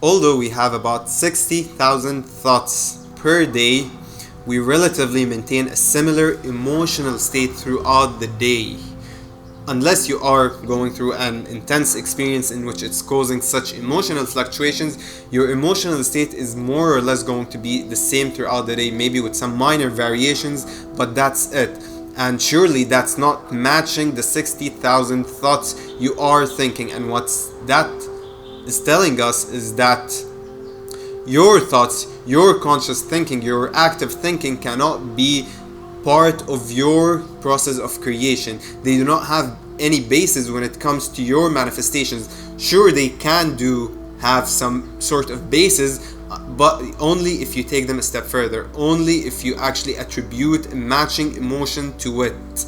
Although we have about 60,000 thoughts per day, we relatively maintain a similar emotional state throughout the day. Unless you are going through an intense experience in which it's causing such emotional fluctuations, your emotional state is more or less going to be the same throughout the day, maybe with some minor variations, but that's it. And surely that's not matching the 60,000 thoughts you are thinking. And what's that is telling us is that your thoughts, your conscious thinking, your active thinking cannot be part of your process of creation. They do not have any basis when it comes to your manifestations. Sure, they can have some sort of basis, but only if you take them a step further, only if you actually attribute a matching emotion to it.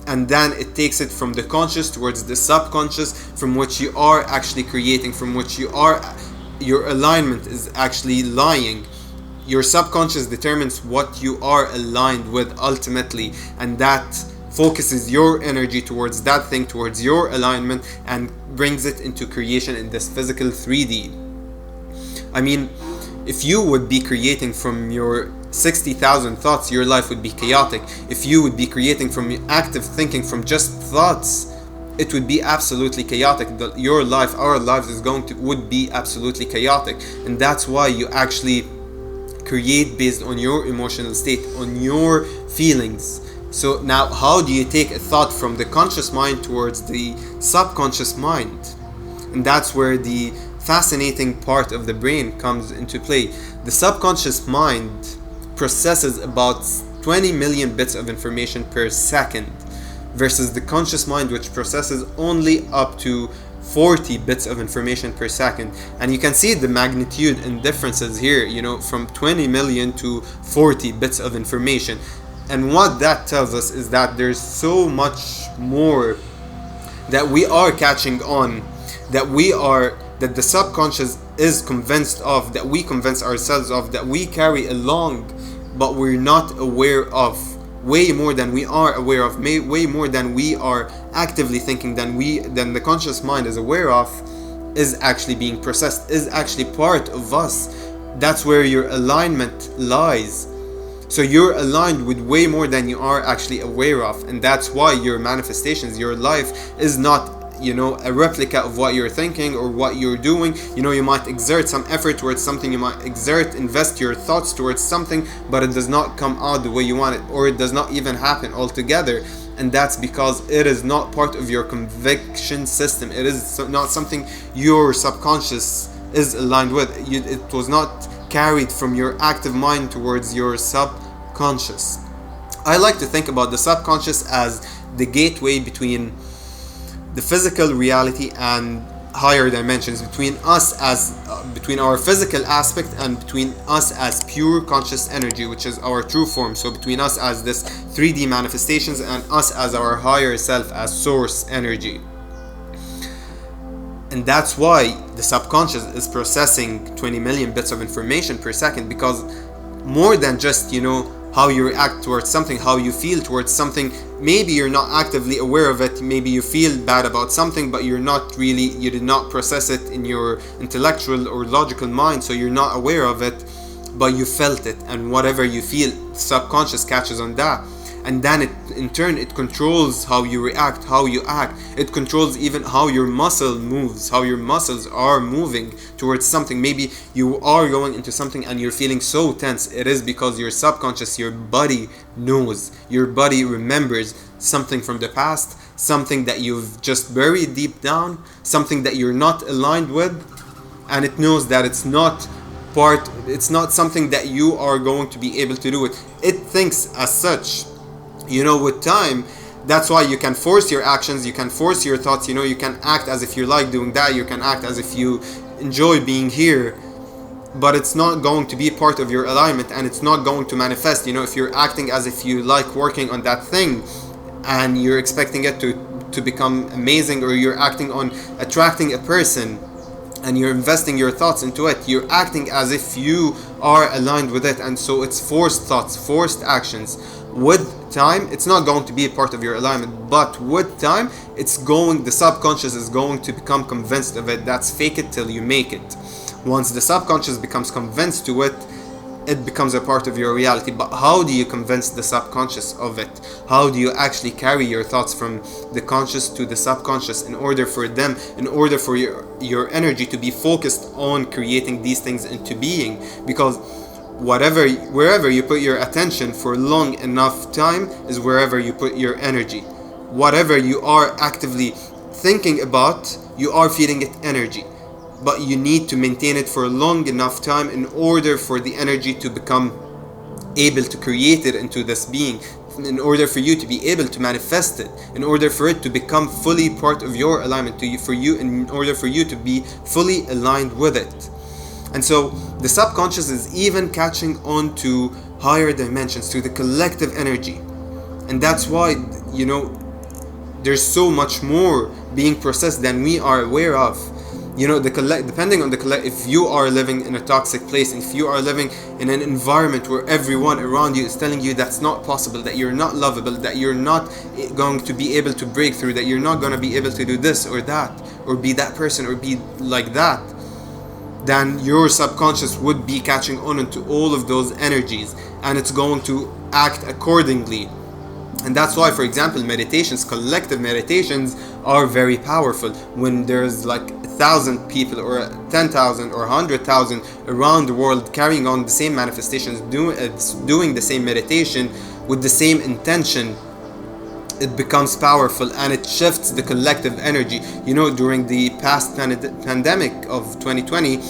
And then it takes it from the conscious towards the subconscious, from which you are actually creating, from which your alignment is actually lying. Your subconscious determines what you are aligned with ultimately, and that focuses your energy towards that thing, towards your alignment, and brings it into creation in this physical 3D. I mean, if you would be creating from your 60,000 thoughts, your life would be chaotic. If you would be creating from active thinking, from just thoughts, it would be absolutely chaotic. Your life, our lives would be absolutely chaotic. And that's why you actually create based on your emotional state, on your feelings. So now, how do you take a thought from the conscious mind towards the subconscious mind? And that's where the fascinating part of the brain comes into play. The subconscious mind processes about 20 million bits of information per second, versus the conscious mind, which processes only up to 40 bits of information per second. And you can see the magnitude and differences here, from 20 million to 40 bits of information. And what that tells us is that there's so much more that we are catching on, that the subconscious is convinced of, that we convince ourselves of, that we carry along, but we're not aware of. Way more than we are aware of, way more than we are actively thinking, than the conscious mind is aware of, is actually being processed, is actually part of us. That's where your alignment lies. So you're aligned with way more than you are actually aware of, and that's why your manifestations, your life is not a replica of what you're thinking or what you're doing. You might exert some effort towards something, you might invest your thoughts towards something, but it does not come out the way you want it, or it does not even happen altogether. And that's because it is not part of your conviction system. It is not something your subconscious is aligned with. It was not carried from your active mind towards your subconscious. I like to think about the subconscious as the gateway between the physical reality and higher dimensions, between our physical aspect and between us as pure conscious energy, which is our true form. So between us as this 3D manifestations and us as our higher self, as source energy. And that's why the subconscious is processing 20 million bits of information per second, because more than just how you react towards something, how you feel towards something. Maybe you're not actively aware of it. Maybe you feel bad about something, but you did not process it in your intellectual or logical mind, so you're not aware of it, but you felt it. And whatever you feel, subconscious catches on that. And then in turn it controls how you react, how you act. It controls even how your muscle moves, how your muscles are moving towards something. Maybe you are going into something and you're feeling so tense. It is because your subconscious, your body knows, your body remembers something from the past, something that you've just buried deep down, something that you're not aligned with, and it knows that it's not something that you are going to be able to do it. It thinks as such. With time, that's why you can force your actions, you can force your thoughts, you can act as if you like doing that, you can act as if you enjoy being here, but it's not going to be part of your alignment, and it's not going to manifest. If you're acting as if you like working on that thing and you're expecting it to become amazing, or you're acting on attracting a person and you're investing your thoughts into it, you're acting as if you are aligned with it, and so it's forced thoughts, forced actions. With time, it's not going to be a part of your alignment, but with time, the subconscious is going to become convinced of it. That's fake it till you make it. Once the subconscious becomes convinced to it, it becomes a part of your reality. But how do you convince the subconscious of it? How do you actually carry your thoughts from the conscious to the subconscious in order for your energy to be focused on creating these things into being? Because wherever you put your attention for long enough time is wherever you put your energy. Whatever you are actively thinking about, you are feeding it energy. But you need to maintain it for a long enough time in order for the energy to become able to create it into this being, in order for you to be able to manifest it, in order for it to become fully part of your alignment in order for you to be fully aligned with it. And so the subconscious is even catching on to higher dimensions, to the collective energy. And that's why, there's so much more being processed than we are aware of. Depending on if you are living in a toxic place, if you are living in an environment where everyone around you is telling you that's not possible, that you're not lovable, that you're not going to be able to break through, that you're not going to be able to do this or that, or be that person, or be like that, then your subconscious would be catching on to all of those energies, and it's going to act accordingly. And that's why, for example, collective meditations are very powerful. When there's like 1,000 people or 10,000 or 100,000 around the world carrying on the same manifestations, doing the same meditation with the same intention, it becomes powerful and it shifts the collective energy. During the past pandemic of 2020,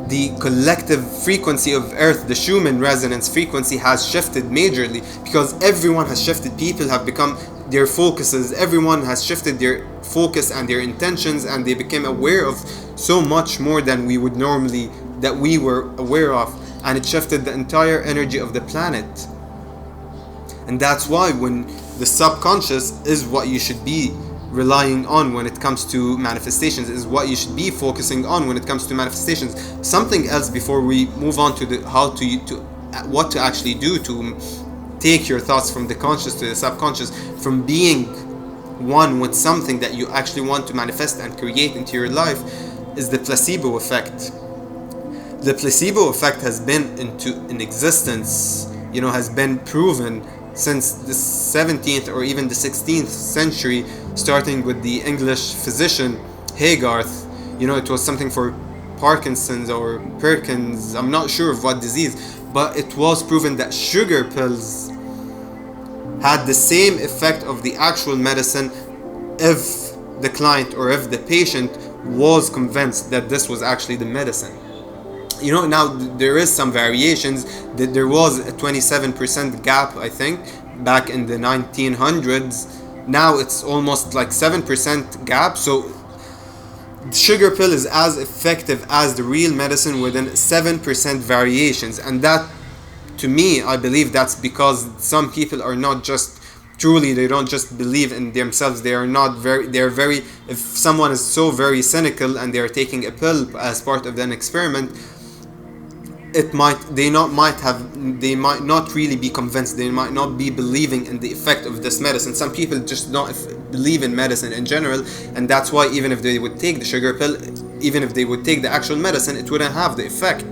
the collective frequency of Earth, the Schumann resonance frequency, has shifted majorly because everyone has shifted. People have become their focuses. Everyone has shifted their focus and their intentions, and they became aware of so much more than we were aware of, and it shifted the entire energy of the planet. And that's why when the subconscious is what you should be relying on when it comes to manifestations, is what you should be focusing on when it comes to manifestations. Something else before we move on to what to actually do to take your thoughts from the conscious to the subconscious, from being one with something that you actually want to manifest and create into your life, is the placebo effect. The placebo effect has been in existence, has been proven since the 17th or even the 16th century, starting with the English physician Haygarth. It was something for Parkinson's or Perkins, I'm not sure of what disease, but it was proven that sugar pills had the same effect of the actual medicine if the client or if the patient was convinced that this was actually the medicine. Now there is some variations. That there was a 27% gap, I think, back in the 1900s. Now it's almost like 7% gap. So the sugar pill is as effective as the real medicine within 7% variations. And that, to me, I believe that's because some people are not just they don't just believe in themselves. If someone is so very cynical and they're taking a pill as part of an experiment, they might not really be convinced. They might not be believing in the effect of this medicine. Some people just don't believe in medicine in general, and that's why even if they would take the sugar pill, even if they would take the actual medicine, it wouldn't have the effect.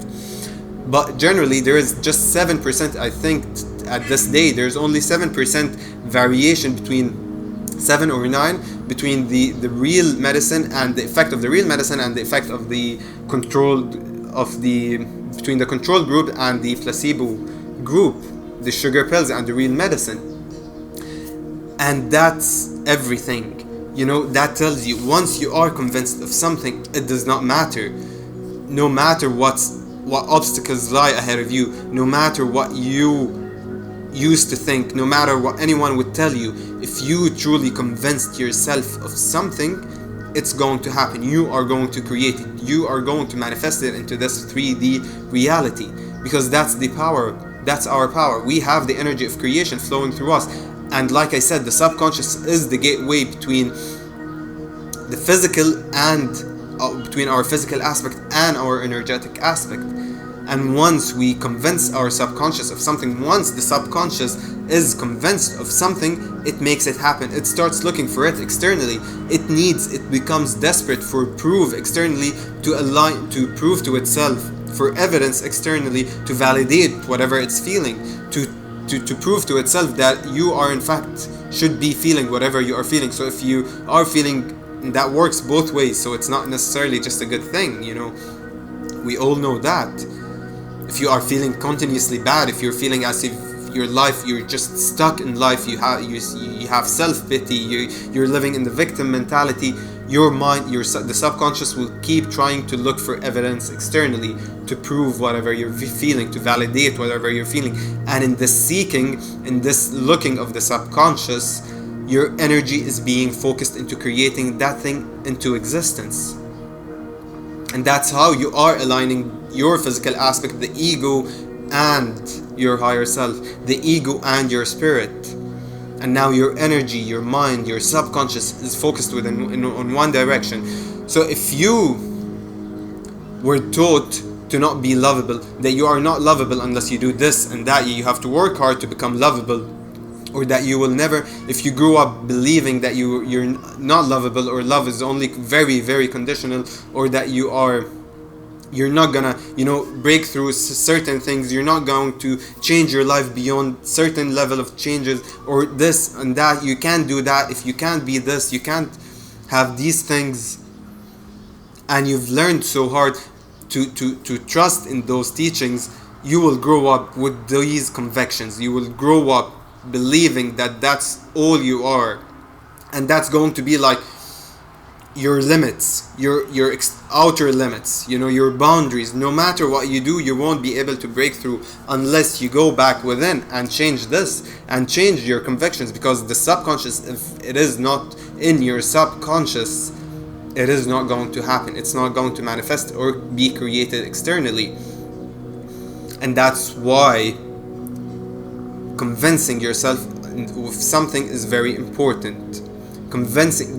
But generally there is just 7%, I think at this day there's only 7% variation, between 7 or 9, between the real medicine and the effect of the real medicine and the effect of the between the control group and the placebo group, the sugar pills and the real medicine. And that's everything. That tells you, once you are convinced of something, it does not matter. No matter what obstacles lie ahead of you, no matter what you used to think, no matter what anyone would tell you, if you truly convinced yourself of something, it's going to happen. You are going to create it. You are going to manifest it into this 3D reality, because that's the power. That's our power. We have the energy of creation flowing through us. And like I said, the subconscious is the gateway between the physical and between our physical aspect and our energetic aspect. And once we convince our subconscious of something, once the subconscious is convinced of something, it makes it happen. It starts looking for it externally. It becomes desperate for proof externally, to prove to itself, for evidence externally, to validate whatever it's feeling, to prove to itself that you are in fact should be feeling whatever you are feeling. So if you are feeling, that works both ways, so it's not necessarily just a good thing, we all know that. If you are feeling continuously bad, if you're feeling as if you're just stuck in life, you have self-pity, you're living in the victim mentality, your mind, the subconscious will keep trying to look for evidence externally to prove whatever you're feeling, to validate whatever you're feeling. And in this seeking, in this looking of the subconscious, your energy is being focused into creating that thing into existence. And that's how you are aligning your physical aspect, the ego and your higher self, the ego and your spirit. And now your energy, your mind, your subconscious is focused on one direction. So if you were taught to not be lovable, that you are not lovable unless you do this and that, you have to work hard to become lovable, or that you will never, if you grew up believing that you're not lovable, or love is only very, very conditional, or that you're not gonna break through certain things, you're not going to change your life beyond certain level of changes, or this and that, you can't do that, if you can't be this, you can't have these things, and you've learned so hard to trust in those teachings, you will grow up with these convictions. You will grow up believing that that's all you are, and that's going to be like your limits, your outer limits, your boundaries. No matter what you do, you won't be able to break through unless you go back within and change this and change your convictions, because the subconscious, if it is not in your subconscious, it is not going to happen. It's not going to manifest or be created externally. And that's why convincing yourself of something is very important.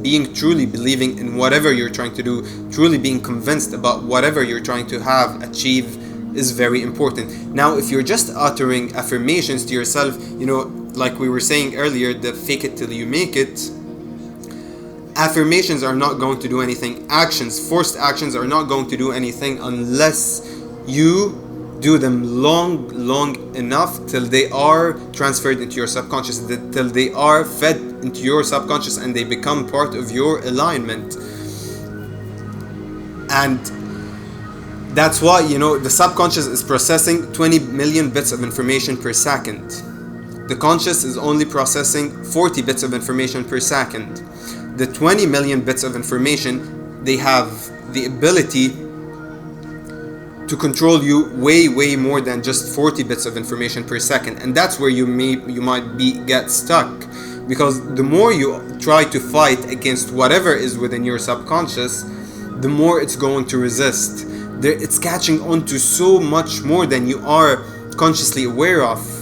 Being truly believing in whatever you're trying to do, truly being convinced about whatever you're trying to achieve is very important. Now, if you're just uttering affirmations to yourself, like we were saying earlier, the fake it till you make it, affirmations are not going to do anything. Forced actions are not going to do anything unless you do them long enough till they are transferred into your subconscious, till they are fed into your subconscious and they become part of your alignment. And that's why the subconscious is processing 20 million bits of information per second. The conscious is only processing 40 bits of information per second. The 20 million bits of information, they have the ability to control you way more than just 40 bits of information per second. And that's where you might get stuck, because the more you try to fight against whatever is within your subconscious, the more it's going to resist. It's catching on to so much more than you are consciously aware of.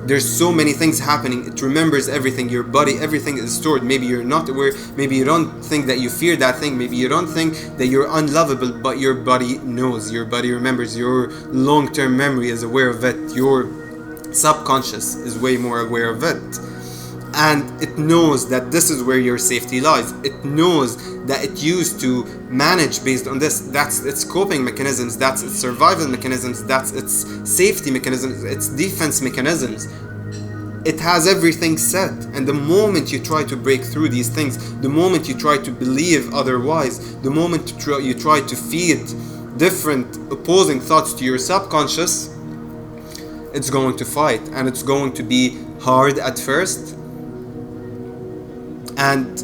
There's so many things happening. It remembers everything. Your body, everything is stored. Maybe you're not aware. Maybe you don't think that you fear that thing. Maybe you don't think that you're unlovable, but your body knows. Your body remembers. Your long-term memory is aware of it. Your subconscious is way more aware of it. And it knows that this is where your safety lies. It knows that it used to manage based on this. That's its coping mechanisms, that's its survival mechanisms, that's its safety mechanisms, its defense mechanisms. It has everything set. And the moment you try to break through these things, the moment you try to believe otherwise, the moment you try to feed different opposing thoughts to your subconscious, it's going to fight, and it's going to be hard at first. And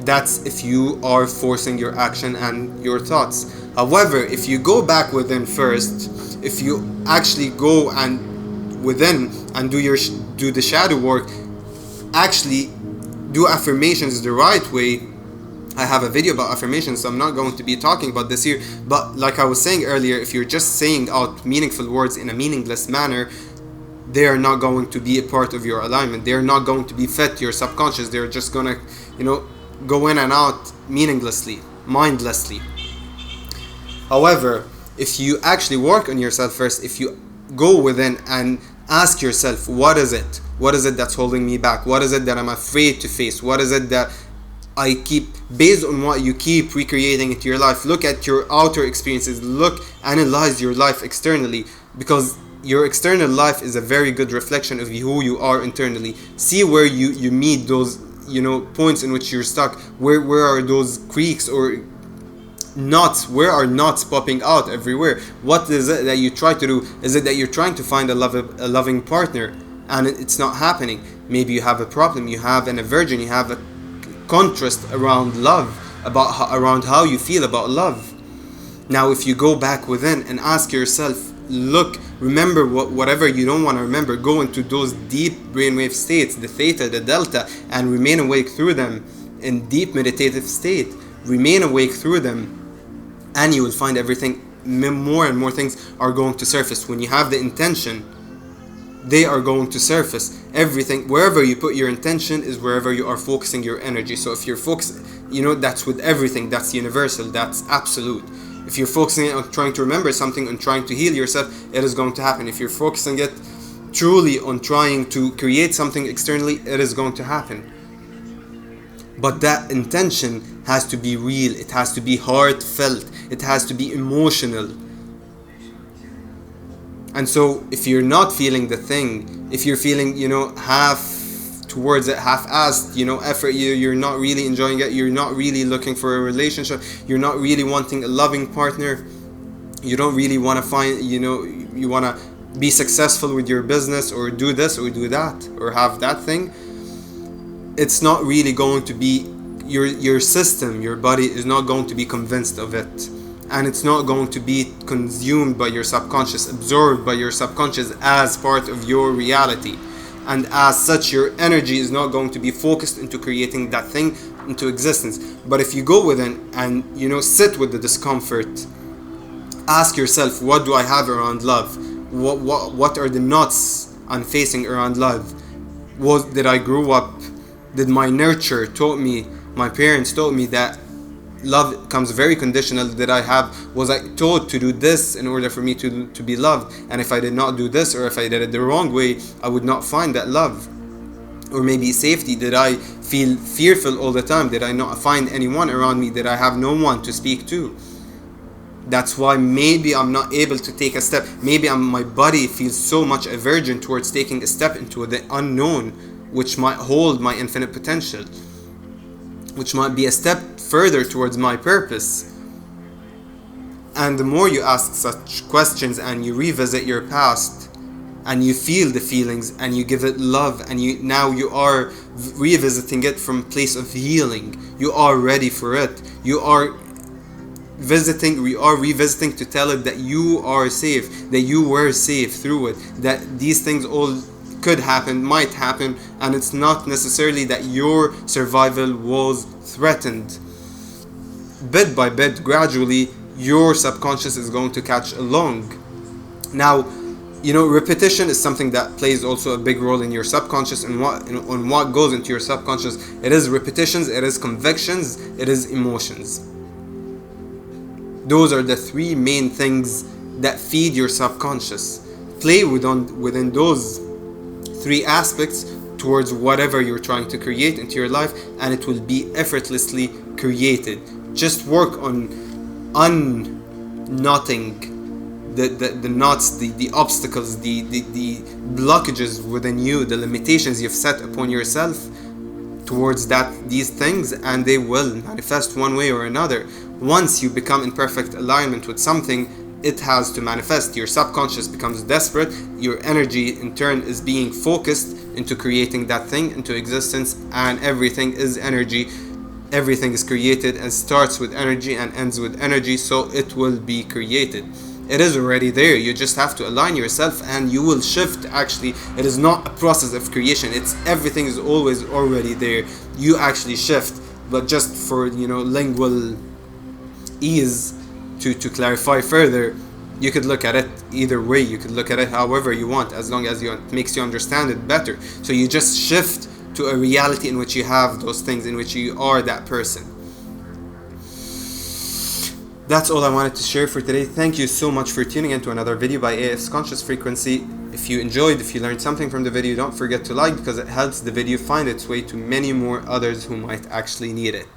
that's if you are forcing your action and your thoughts. However, if you go back within first, if you actually go and within and do the shadow work, actually do affirmations the right way. I have a video about affirmations, so I'm not going to be talking about this here. But like I was saying earlier, if you're just saying out meaningful words in a meaningless manner, they are not going to be a part of your alignment. They are not going to be fed to your subconscious. They're just gonna, go in and out meaninglessly, mindlessly. However, if you actually work on yourself first, if you go within and Ask yourself, what is it? What is it that's holding me back? What is it that I'm afraid to face? What is it that I keep, based on what you keep recreating into your life? Look at your outer experiences. Analyze your life externally, because your external life is a very good reflection of who you are internally. See where you meet those, points in which you're stuck. Where are those creaks or knots? Where are knots popping out everywhere? What is it that you try to do? Is it that you're trying to find a loving partner and it's not happening? Maybe you have a problem, you have an aversion, you have a contrast around love, around how you feel about love. Now if you go back within and ask yourself, remember whatever you don't want to remember, go into those deep brainwave states, the theta, the delta, and remain awake through them in deep meditative state. Remain awake through them, and you will find everything, more and more things are going to surface. When you have the intention, they are going to surface. Everything, wherever you put your intention is wherever you are focusing your energy. So if you're focused, that's with everything, that's universal, that's absolute. If you're focusing on trying to remember something and trying to heal yourself, it is going to happen. If you're focusing it truly on trying to create something externally, it is going to happen. But that intention has to be real, it has to be heartfelt, it has to be emotional. And so if you're not feeling the thing, if you're feeling, half towards it, half-assed, effort, you're not really enjoying it, you're not really looking for a relationship, you're not really wanting a loving partner, you don't really want to find, you want to be successful with your business, or do this or do that, or have that thing, it's not really going to be, your system, your body is not going to be convinced of it. And it's not going to be consumed by your subconscious, absorbed by your subconscious as part of your reality. And as such, your energy is not going to be focused into creating that thing into existence. But if you go within and, sit with the discomfort, ask yourself, what do I have around love? What are the knots I'm facing around love? Did I grow up? Did my nurture taught me, my parents taught me that love comes very conditional? Was I taught to do this in order for me to be loved? And if I did not do this, or if I did it the wrong way, I would not find that love. Or maybe safety. Did I feel fearful all the time? Did I not find anyone around me? Did I have no one to speak to? That's why maybe I'm not able to take a step. Maybe my body feels so much aversion towards taking a step into the unknown, which might hold my infinite potential, which might be a step further towards my purpose. And the more you ask such questions and you revisit your past and you feel the feelings and you give it love, and you are revisiting it from a place of healing. You are ready for it. We are revisiting to tell it that you are safe, that you were safe through it, that these things all could happen, might happen, and it's not necessarily that your survival was threatened. Bit by bit, gradually, your subconscious is going to catch along. Now, repetition is something that plays also a big role in your subconscious, and on what goes into your subconscious. It is repetitions, it is convictions, it is emotions. Those are the three main things that feed your subconscious. Play within those three aspects towards whatever you're trying to create into your life, and it will be effortlessly created. Just work on unknotting the knots, the obstacles, the blockages within you, the limitations you've set upon yourself towards these things, and they will manifest one way or another. Once you become in perfect alignment with something, it has to manifest. Your subconscious becomes desperate. Your energy in turn is being focused into creating that thing into existence, and everything is energy. Everything is created and starts with energy and ends with energy, so it will be created. It is already there. You just have to align yourself and you will shift. Actually, it is not a process of creation. Everything is always already there. You actually shift, but just for lingual ease, to clarify further, you could look at it either way. You could look at it however you want, as long as it makes you understand it better. So you just shift to a reality in which you have those things, in which you are that person. That's all I wanted to share for today. Thank you so much for tuning in to another video by AF's Conscious Frequency. If if you enjoyed, if you learned something from the video, don't forget to like, because it helps the video find its way to many more others who might actually need it.